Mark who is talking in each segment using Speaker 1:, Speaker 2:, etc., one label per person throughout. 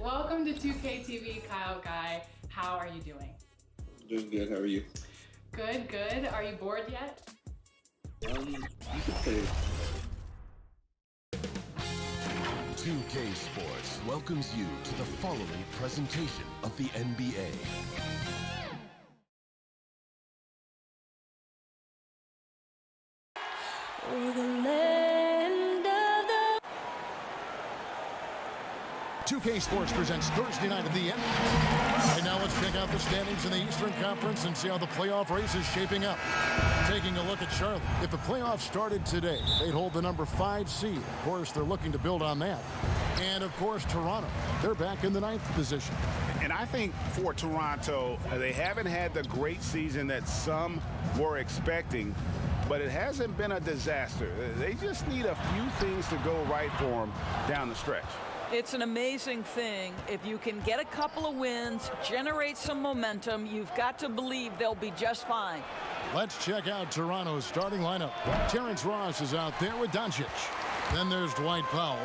Speaker 1: Welcome to 2K TV, Kyle Guy. How are you doing?
Speaker 2: Doing good. How are you?
Speaker 1: Good, good. Are you bored yet?
Speaker 2: You could say.
Speaker 3: 2K Sports welcomes you to the following presentation of the NBA.
Speaker 4: For the land of the
Speaker 5: 2K Sports presents Thursday night of the NBA. And now let's check out the standings in the Eastern Conference and see how the playoff race is shaping up. Taking a look at Charlotte. If the playoffs started today, they'd hold the number 5 seed. Of course, they're looking to build on that. And, of course, Toronto. They're back in the 9th position.
Speaker 6: And I think for Toronto, they haven't had the great season that some were expecting, but it hasn't been a disaster. They just need a few things to go right for them down the stretch.
Speaker 7: It's an amazing thing. If you can get a couple of wins, generate some momentum, you've got to believe they'll be just fine.
Speaker 5: Let's check out Toronto's starting lineup. Terrence Ross is out there with Doncic. Then there's Dwight Powell.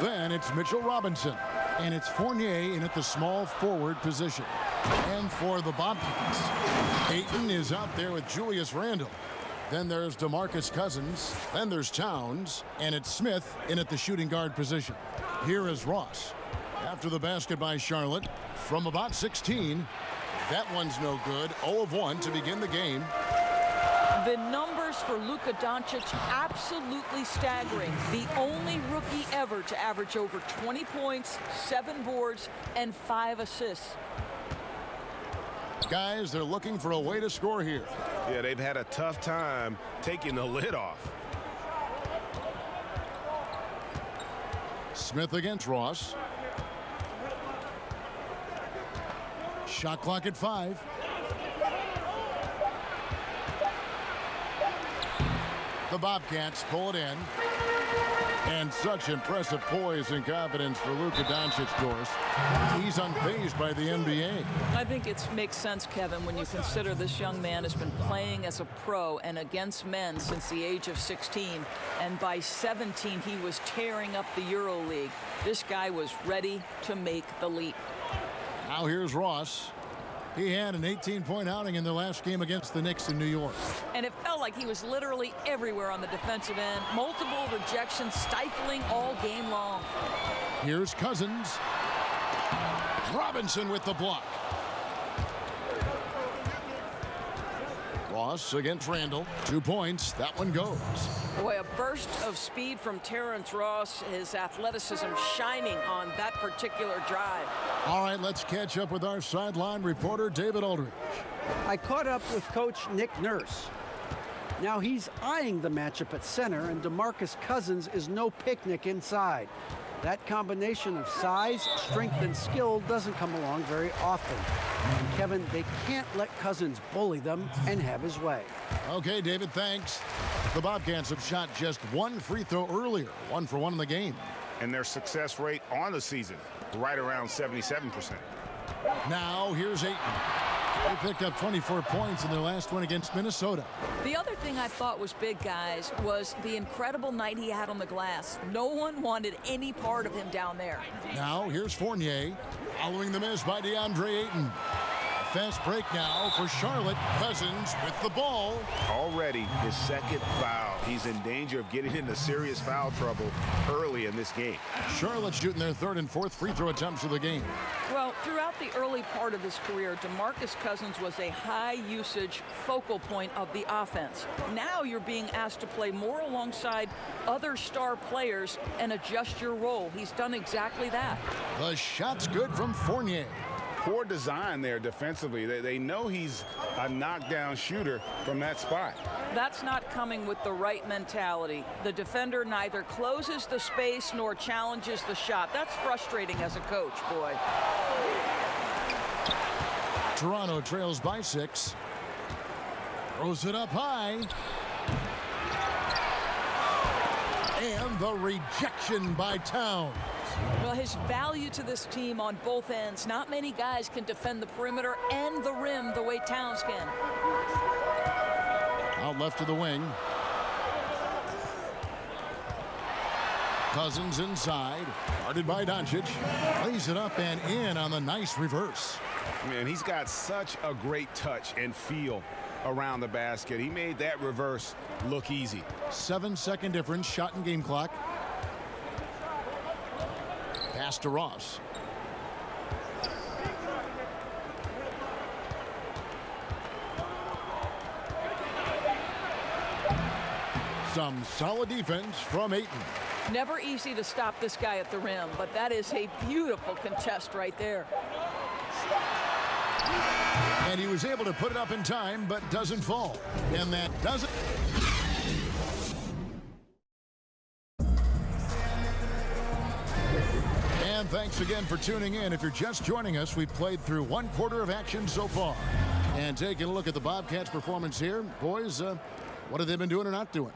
Speaker 5: Then it's Mitchell Robinson. And it's Fournier in at the small forward position. And for the Bobcats, Ayton is out there with Julius Randle. Then there's DeMarcus Cousins. Then there's Towns. And it's Smith in at the shooting guard position. Here is Ross. After the basket by Charlotte from about 16. That one's no good. 0 of 1 to begin the game.
Speaker 7: The numbers for Luka Doncic absolutely staggering. The only rookie ever to average over 20 points, 7 boards, and 5 assists.
Speaker 5: Guys, they're looking for a way to score here.
Speaker 6: Yeah, they've had a tough time taking the lid off.
Speaker 5: Smith against Ross. Shot clock at 5. The Bobcats pull it in. And such impressive poise and confidence for Luka Doncic, Doris. He's unfazed by the NBA.
Speaker 7: I think it makes sense, Kevin, when you consider this young man has been playing as a pro and against men since the age of 16. And by 17, he was tearing up the EuroLeague. This guy was ready to make the leap.
Speaker 5: Now here's Ross. He had an 18-point outing in their last game against the Knicks in New York.
Speaker 7: And it felt like he was literally everywhere on the defensive end. Multiple rejections stifling all game long.
Speaker 5: Here's Cousins. Robinson with the block. Ross against Randle. 2 points. That one goes.
Speaker 8: Boy, a burst of speed from Terrence Ross. His athleticism shining on that particular drive.
Speaker 5: All right, let's catch up with our sideline reporter, David Aldridge.
Speaker 9: I caught up with Coach Nick Nurse. Now he's eyeing the matchup at center, and DeMarcus Cousins is no picnic inside. That combination of size, strength, and skill doesn't come along very often. And Kevin, they can't let Cousins bully them and have his way.
Speaker 5: Okay, David, thanks. The Bobcats have shot just 1 free throw earlier, 1 for 1 in the game.
Speaker 6: And their success rate on the season, right around 77%.
Speaker 5: Now, here's Ayton. They picked up 24 points in their last one against Minnesota.
Speaker 7: The other thing I thought was big, guys, was the incredible night he had on the glass. No one wanted any part of him down there.
Speaker 5: Now, here's Fournier, following the miss by DeAndre Ayton. Fast break now for Charlotte. Cousins with the ball.
Speaker 6: Already his second foul. He's in danger of getting into serious foul trouble early in this game.
Speaker 5: Charlotte shooting their 3rd and 4th free throw attempts of the game.
Speaker 7: Well, throughout the early part of his career, DeMarcus Cousins was a high-usage focal point of the offense. Now you're being asked to play more alongside other star players and adjust your role. He's done exactly that.
Speaker 5: The shot's good from Fournier.
Speaker 6: Poor design there defensively. They know he's a knockdown shooter from that spot.
Speaker 7: That's not coming with the right mentality. The defender neither closes the space nor challenges the shot. That's frustrating as a coach, boy.
Speaker 5: Toronto trails by 6. Throws it up high. And the rejection by Towns.
Speaker 7: Well, his value to this team on both ends. Not many guys can defend the perimeter and the rim the way Towns can.
Speaker 5: Out left to the wing. Cousins inside, guarded by Doncic. Lays it up and in on the nice reverse.
Speaker 6: Man, he's got such a great touch and feel around the basket. He made that reverse look easy.
Speaker 5: 7-second difference, shot and game clock. Pass to Ross. Some solid defense from Ayton.
Speaker 7: Never easy to stop this guy at the rim, but that is a beautiful contest right there.
Speaker 5: And he was able to put it up in time, but doesn't fall. And that doesn't. And thanks again for tuning in. If you're just joining us, we've played through 1/4 of action so far. And taking a look at the Bobcats' performance here, boys, what have they been doing or not doing?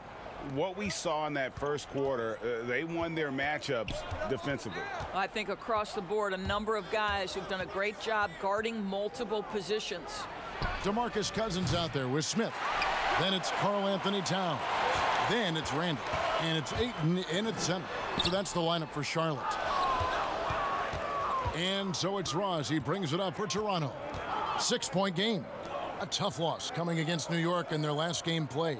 Speaker 6: What we saw in that first quarter, they won their matchups defensively.
Speaker 7: I think across the board, a number of guys who've done a great job guarding multiple positions.
Speaker 5: DeMarcus Cousins out there with Smith. Then it's Karl Anthony Towns. Then it's Randall. And it's Ayton in at center. So that's the lineup for Charlotte. And so it's Ross. He brings it up for Toronto. 6-point game. A tough loss coming against New York in their last game played.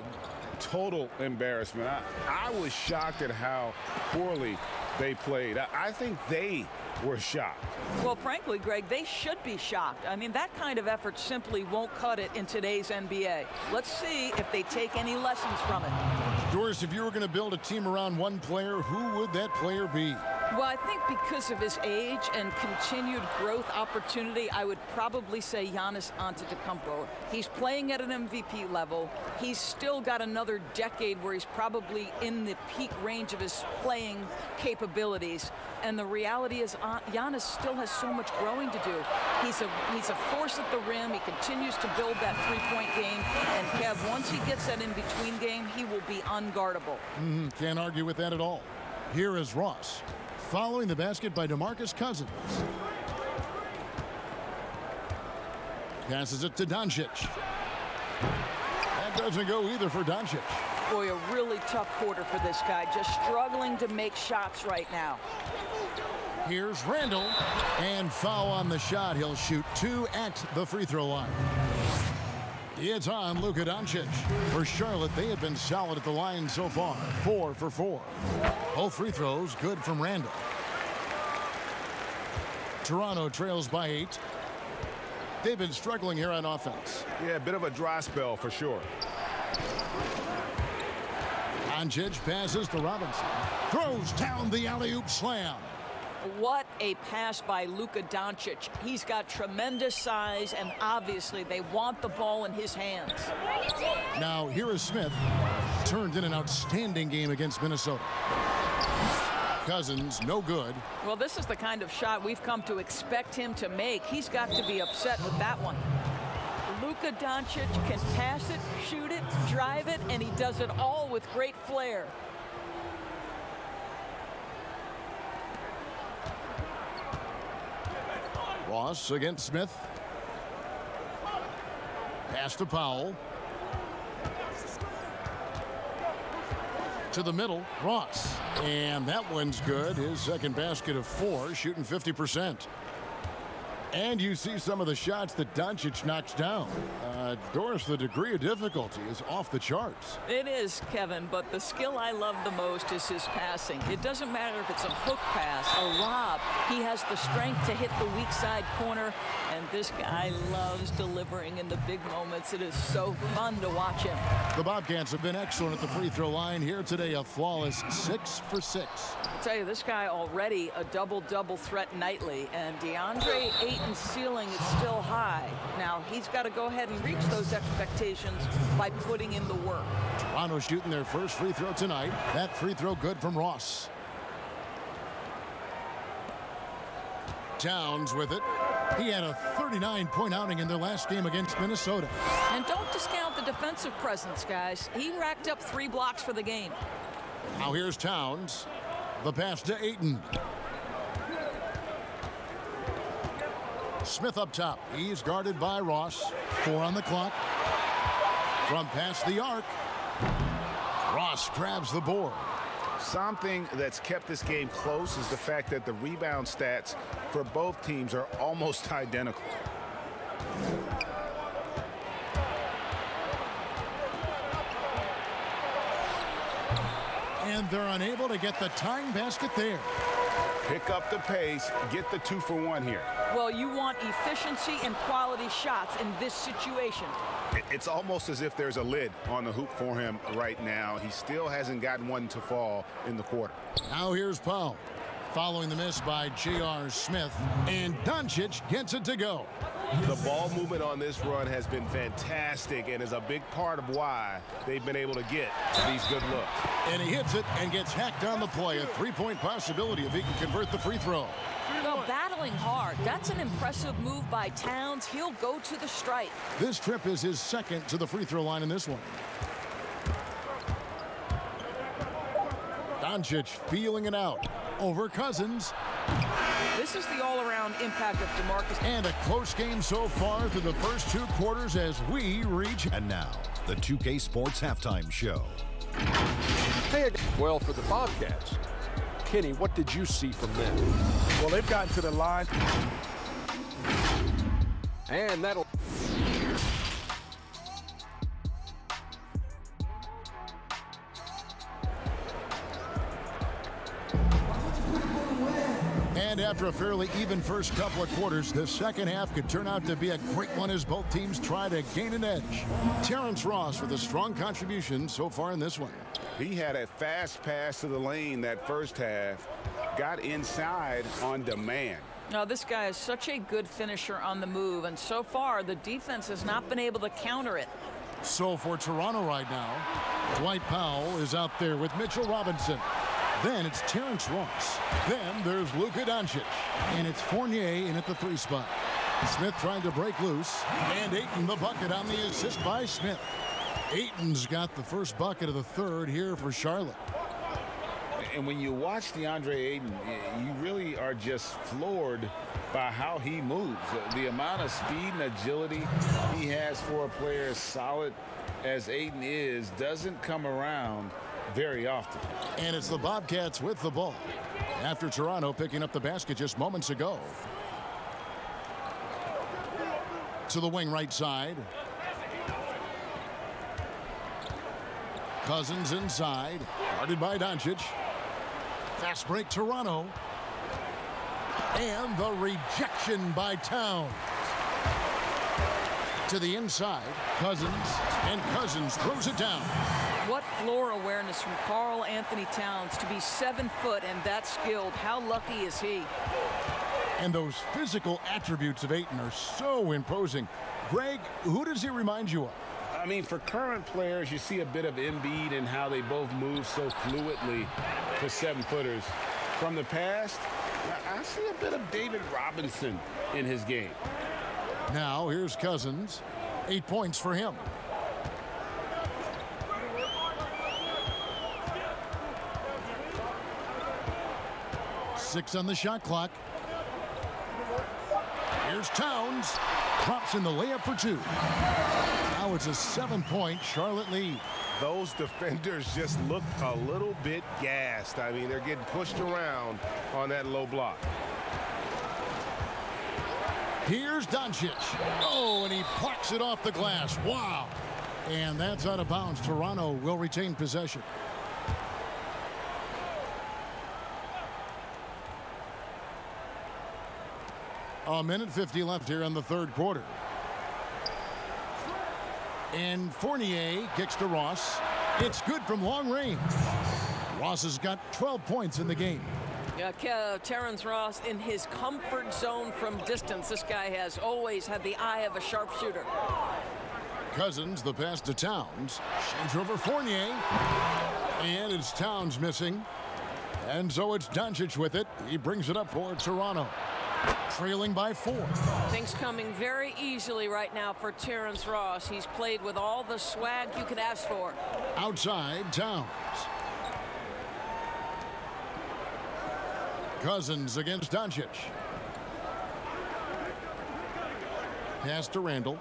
Speaker 6: Total embarrassment. I was shocked at how poorly they played. I think they were shocked.
Speaker 7: Well, frankly, Greg, they should be shocked. I mean, that kind of effort simply won't cut it in today's NBA. Let's see if they take any lessons from it.
Speaker 5: Doris, if you were going to build a team around one player, who would that player be?
Speaker 7: Well, I think because of his age and continued growth opportunity, I would probably say Giannis Antetokounmpo. He's playing at an MVP level. He's still got another decade where he's probably in the peak range of his playing capabilities. And the reality is Giannis still has so much growing to do. He's a force at the rim. He continues to build that three-point game. And Kev, once he gets that in-between game, he will be unguardable.
Speaker 5: Can't argue with that at all. Here is Ross. Following the basket by DeMarcus Cousins. Passes it to Doncic. That doesn't go either for Doncic.
Speaker 7: Boy, a really tough quarter for this guy. Just struggling to make shots right now.
Speaker 5: Here's Randall. And foul on the shot. He'll shoot 2 at the free throw line. It's on Luka Doncic. For Charlotte, they have been solid at the line so far. 4 for 4. Both free throws good from Randall. Toronto trails by 8. They've been struggling here on offense.
Speaker 6: Yeah, a bit of a dry spell for sure.
Speaker 5: Doncic passes to Robinson. Throws down the alley-oop slam.
Speaker 7: What a pass by Luka Doncic. He's got tremendous size, and obviously they want the ball in his hands.
Speaker 5: Now, here is Smith. Turned in an outstanding game against Minnesota. Cousins, no good.
Speaker 7: Well, this is the kind of shot we've come to expect him to make. He's got to be upset with that one. Luka Doncic can pass it, shoot it, drive it, and he does it all with great flair.
Speaker 5: Ross against Smith. Pass to Powell. To the middle, Ross. And that one's good. His second basket of 4, shooting 50%. And you see some of the shots that Doncic knocks down. Doris, the degree of difficulty is off the charts.
Speaker 7: It is, Kevin, but the skill I love the most is his passing. It doesn't matter if it's a hook pass, a lob. He has the strength to hit the weak side corner, and this guy loves delivering in the big moments. It is so fun to watch him.
Speaker 5: The Bobcats have been excellent at the free throw line here today. A flawless 6 for 6.
Speaker 7: I'll tell you, this guy already a double-double threat nightly, and DeAndre Ayton's ceiling is still high. Now, he's got to go ahead and reach those expectations by putting in the work.
Speaker 5: Toronto shooting their first free throw tonight. That free throw good from Ross. Towns with it. He had a 39-point outing in their last game against Minnesota.
Speaker 7: And don't discount the defensive presence, guys. He racked up 3 blocks for the game.
Speaker 5: Now here's Towns. The pass to Ayton. Smith up top. He's guarded by Ross. 4 on the clock. From past the arc. Ross grabs the board.
Speaker 6: Something that's kept this game close is the fact that the rebound stats for both teams are almost identical.
Speaker 5: And they're unable to get the tying basket there.
Speaker 6: Pick up the pace, get the 2-for-1 here.
Speaker 7: Well, you want efficiency and quality shots in this situation.
Speaker 6: It's almost as if there's a lid on the hoop for him right now. He still hasn't gotten one to fall in the quarter.
Speaker 5: Now here's Powell. Following the miss by J.R. Smith. And Doncic gets it to go.
Speaker 6: The ball movement on this run has been fantastic and is a big part of why they've been able to get these good looks.
Speaker 5: And he hits it and gets hacked on the play. A three-point possibility if he can convert the free throw.
Speaker 7: Well, battling hard. That's an impressive move by Towns. He'll go to the stripe.
Speaker 5: This trip is his second to the free throw line in this one. Doncic feeling it out over Cousins.
Speaker 7: This is the all-around impact of DeMarcus.
Speaker 5: And a close game so far through the first two quarters as we reach.
Speaker 3: And now, the 2K Sports Halftime Show.
Speaker 10: Hey, well, for the Bobcats, Kenny, what did you see from them?
Speaker 11: Well, they've gotten to the line.
Speaker 10: And that'll...
Speaker 5: And after a fairly even first couple of quarters, the second half could turn out to be a great one as both teams try to gain an edge. Terrence Ross with a strong contribution so far in this one.
Speaker 6: He had a fast pass to the lane that first half, got inside on demand.
Speaker 7: Now, this guy is such a good finisher on the move, and so far the defense has not been able to counter it.
Speaker 5: So for Toronto right now, Dwight Powell is out there with Mitchell Robinson. Then it's Terrence Ross. Then there's Luka Doncic. And it's Fournier in at the 3 spot. Smith trying to break loose. And Ayton the bucket on the assist by Smith. Ayton's got the first bucket of the third here for Charlotte.
Speaker 6: And when you watch DeAndre Ayton, you really are just floored by how he moves. The amount of speed and agility he has for a player as solid as Ayton is doesn't come around very often.
Speaker 5: And it's the Bobcats with the ball after Toronto picking up the basket just moments ago. To the wing right side. Cousins inside, guarded by Doncic. Fast break Toronto. And the rejection by Towns. To the inside, Cousins, and Cousins throws it down.
Speaker 7: What floor awareness from Karl Anthony Towns to be 7 foot and that skilled. How lucky is he?
Speaker 5: And those physical attributes of Ayton are so imposing. Greg, who does he remind you of?
Speaker 6: I mean, for current players, you see a bit of Embiid and how they both move so fluidly for 7-footers. From the past, I see a bit of David Robinson in his game.
Speaker 5: Now here's Cousins. 8 points for him. Six on the shot clock. Here's Towns. Drops in the layup for 2. Now it's a 7-point Charlotte lead.
Speaker 6: Those defenders just look a little bit gassed. I mean, they're getting pushed around on that low block.
Speaker 5: Here's Doncic. Oh, and he plucks it off the glass. Wow. And that's out of bounds. Toronto will retain possession. A minute 50 left here in the third quarter. And Fournier kicks to Ross. It's good from long range. Ross has got 12 points in the game.
Speaker 8: Yeah, Terrence Ross in his comfort zone from distance. This guy has always had the eye of a sharpshooter.
Speaker 5: Cousins, the pass to Towns. Change over Fournier. And it's Towns missing. And so it's Doncic with it. He brings it up for Toronto. Trailing by 4.
Speaker 8: Things coming very easily right now for Terrence Ross. He's played with all the swag you could ask for.
Speaker 5: Outside, Towns. Cousins against Doncic. Pass to Randall.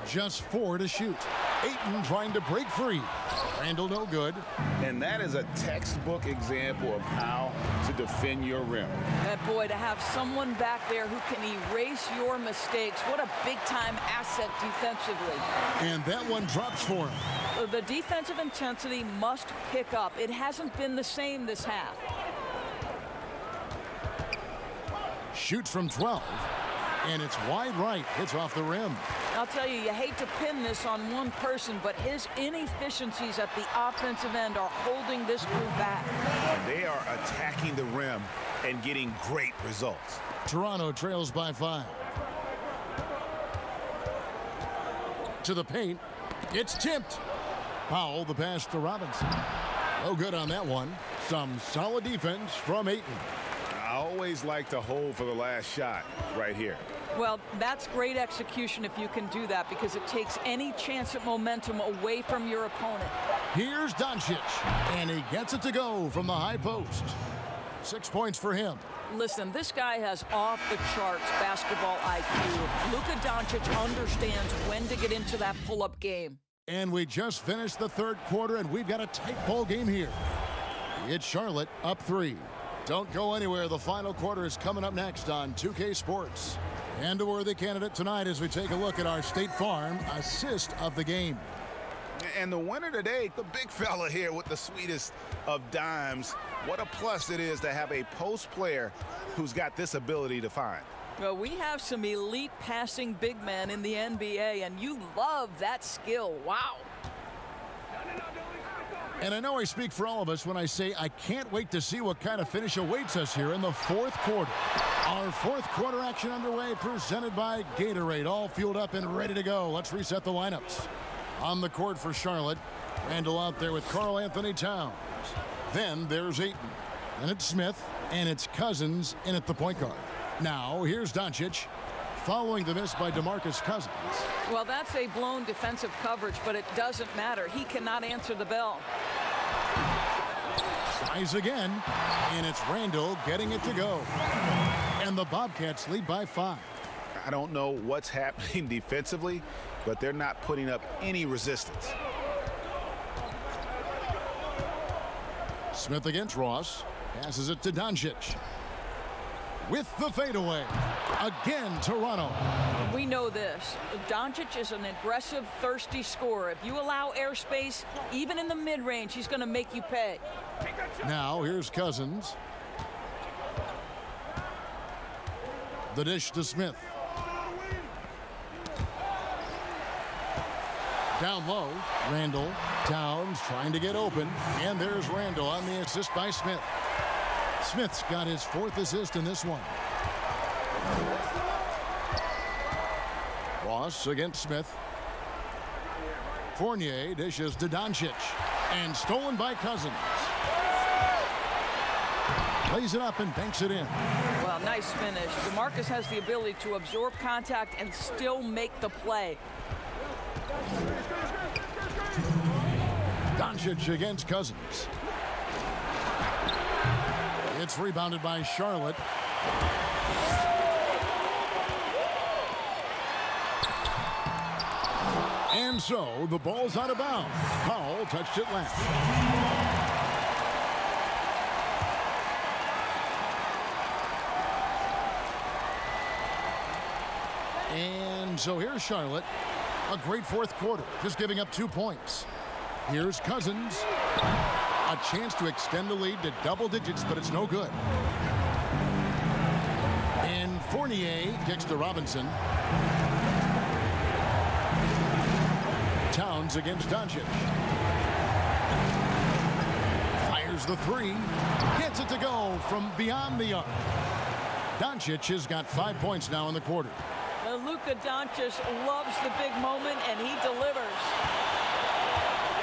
Speaker 5: Just 4 to shoot. Ayton trying to break free. Randall no good.
Speaker 6: And that is a textbook example of how to defend your rim.
Speaker 7: And boy, to have someone back there who can erase your mistakes, what a big-time asset defensively.
Speaker 5: And that one drops for him.
Speaker 7: The defensive intensity must pick up. It hasn't been the same this half.
Speaker 5: Shoots from 12. And it's wide right. It's off the rim.
Speaker 7: I'll tell you, you hate to pin this on one person, but his inefficiencies at the offensive end are holding this group back.
Speaker 6: And they are attacking the rim and getting great results.
Speaker 5: Toronto trails by 5. To the paint. It's tipped. Powell, the pass to Robinson. No good on that one. Some solid defense from Ayton.
Speaker 6: I always like to hold for the last shot right here.
Speaker 7: Well, that's great execution if you can do that, because it takes any chance at momentum away from your opponent.
Speaker 5: Here's Doncic, and he gets it to go from the high post. 6 points for him.
Speaker 7: Listen, this guy has off-the-charts basketball IQ. Luka Doncic understands when to get into that pull-up game.
Speaker 5: And we just finished the third quarter, and we've got a tight ball game here. It's Charlotte up 3. Don't go anywhere. The final quarter is coming up next on 2K Sports. And a worthy candidate tonight as we take a look at our State Farm assist of the game.
Speaker 6: And the winner today, the big fella here with the sweetest of dimes. What a plus it is to have a post player who's got this ability to find.
Speaker 7: Well, we have some elite passing big men in the NBA, and you love that skill. Wow.
Speaker 5: And I know I speak for all of us when I say I can't wait to see what kind of finish awaits us here in the fourth quarter. Our fourth quarter action underway, presented by Gatorade, all fueled up and ready to go. Let's reset the lineups. On the court for Charlotte, Randall out there with Karl Anthony Towns. Then there's Ayton, and it's Smith, and it's Cousins in at the point guard. Now here's Doncic, following the miss by DeMarcus Cousins.
Speaker 7: Well, that's a blown defensive coverage, but it doesn't matter. He cannot answer the bell.
Speaker 5: Tries again, and it's Randall getting it to go. And the Bobcats lead by 5.
Speaker 6: I don't know what's happening defensively, but they're not putting up any resistance.
Speaker 5: Smith against Ross. Passes it to Doncic. With the fadeaway. Again, Toronto.
Speaker 7: We know this. Doncic is an aggressive, thirsty scorer. If you allow airspace, even in the mid-range, he's going to make you pay.
Speaker 5: Now, here's Cousins. The dish to Smith. Down low, Randall. Towns trying to get open. And there's Randall on the assist by Smith. Smith's got his 4th assist in this one. Ross against Smith. Fournier dishes to Doncic. And stolen by Cousins. Plays it up and banks it in.
Speaker 7: Well, nice finish. DeMarcus has the ability to absorb contact and still make the play.
Speaker 5: Doncic against Cousins. It's rebounded by Charlotte. And so the ball's out of bounds. Powell touched it last. And so here's Charlotte. A great fourth quarter, just giving up 2 points. Here's Cousins. A chance to extend the lead to double digits, but it's no good. And Fournier kicks to Robinson. Towns against Doncic. Fires the 3. Gets it to go from beyond the arc. Doncic has got 5 points now in the quarter.
Speaker 7: Luka Doncic loves the big moment, and he delivers.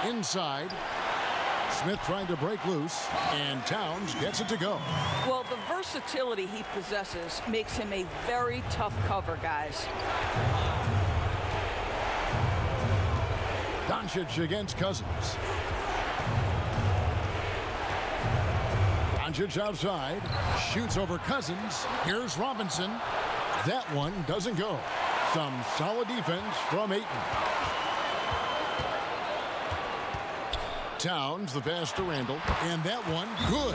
Speaker 5: Inside. Smith trying to break loose, and Towns gets it to go.
Speaker 7: Well, the versatility he possesses makes him a very tough cover, guys.
Speaker 5: Doncic against Cousins. Doncic outside, shoots over Cousins. Here's Robinson. That one doesn't go. Some solid defense from Ayton. Towns, the pass to Randall, and that one, good.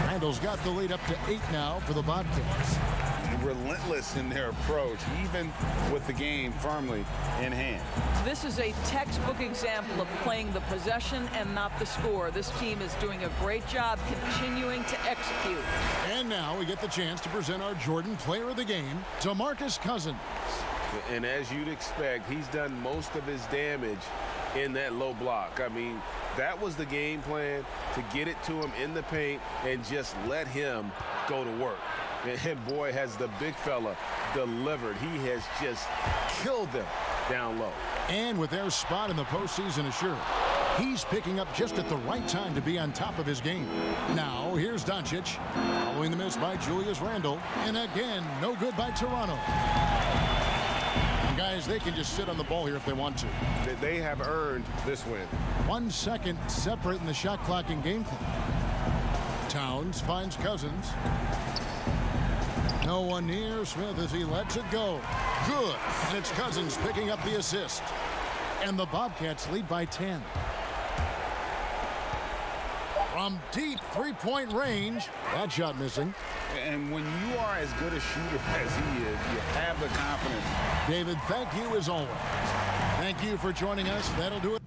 Speaker 5: Randall's got the lead up to 8 now for the Bobcats.
Speaker 6: Relentless in their approach, even with the game firmly in hand.
Speaker 7: This is a textbook example of playing the possession and not the score. This team is doing a great job continuing to execute.
Speaker 5: And now we get the chance to present our Jordan Player of the Game, DeMarcus Cousins.
Speaker 6: And as you'd expect, he's done most of his damage in that low block. I mean, that was the game plan, to get it to him in the paint and just let him go to work. And boy, has the big fella delivered. He has just killed them down low.
Speaker 5: And with their spot in the postseason assured, he's picking up just at the right time to be on top of his game. Now, here's Doncic, following the miss by Julius Randle, and again, no good by Toronto. And guys, they can just sit on the ball here if they want to.
Speaker 6: They have earned this win.
Speaker 5: 1 second separating the shot clock and game clock. Towns finds Cousins. No one near Smith as he lets it go. Good. And it's Cousins picking up the assist. And the Bobcats lead by 10. From deep three-point range, that shot missing.
Speaker 6: And when you are as good a shooter as he is, you have the confidence.
Speaker 5: David, thank you as always. Thank you for joining us. That'll do it.